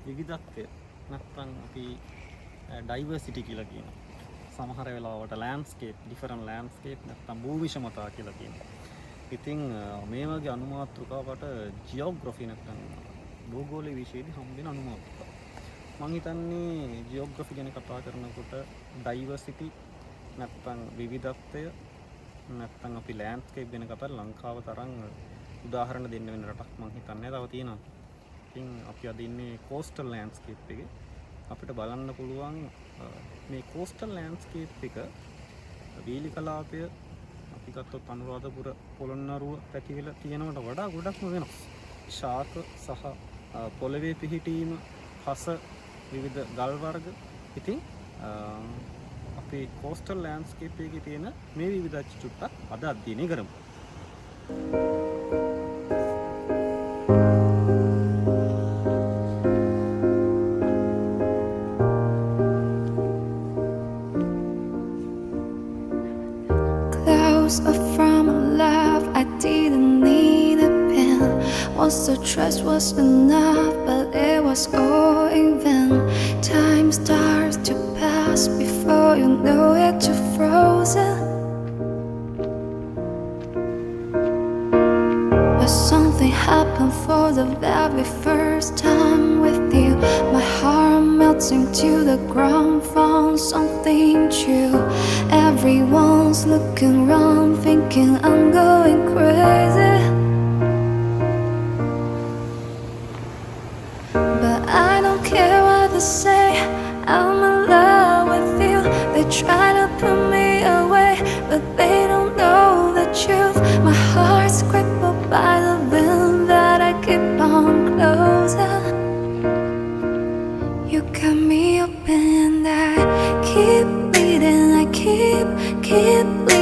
විවිධත්වය නැත්නම් අපි ඩයිවර්සිටි කියලා කියනවා. සමහර වෙලාවට ලෑන්ඩ්ස්කේප් ඩිෆරන්ට් ලෑන්ඩ්ස්කේප් නැත්නම් භූ විෂමතා කියලා කියනවා. ඉතින් මේ වගේ අනුමාත්‍රකාවට ජියෝග්‍රෆි නැත්නම් භූගෝලීය විෂයේදී හම් වෙන අනුමාත්‍රකා. මම හිතන්නේ ජියෝග්‍රෆි ගැන කතා කරනකොට ඩයිවර්සිටි නැත්නම් විවිධත්වය නැත්නම් අපි ලෑන්ඩ්ස්කේප් ගැන කතා ලංකාව තරම් උදාහරණ දෙන්න වෙන රටක් මම හිතන්නේ තව තියෙනවා. ඉතින් අපි අද ඉන්නේ කෝස්ටල් ලෑන්ඩ්ස්කේප් එකේ. අපිට බලන්න පුළුවන් මේ කෝස්ටල් ලෑන්ඩ්ස්කේප් එක වීලි කලාපය අපි ගත්තොත් අනුරාධපුර පොළොන්නරුව පැතිවල තියෙනවට වඩා ගොඩක්ම වෙනස්. ශාක සහ පොළවේ පිහිටීම, හස, විවිධ ගල් වර්ග. ඉතින් අපි කෝස්ටල් ලෑන්ඩ්ස්කේප් එකේ තියෙන මේ විවිධත්ව චුට්ටක් අද අධ්‍යයනය කරමු. From love, I didn't need a pen. Once the trust was enough, but it was all in vain. Time starts to pass before you know it, you're frozen. But something happened for the very first time with you. My heart melts into the ground, found something true. Everyone's looking around, thinking I'm going crazy. But I don't care what they say, I'm in love with you. They try to put me away, but they don't know the truth. My heart's crippled by the wind that I keep on closing. You got me open and I keep bleeding, I keep bleeding.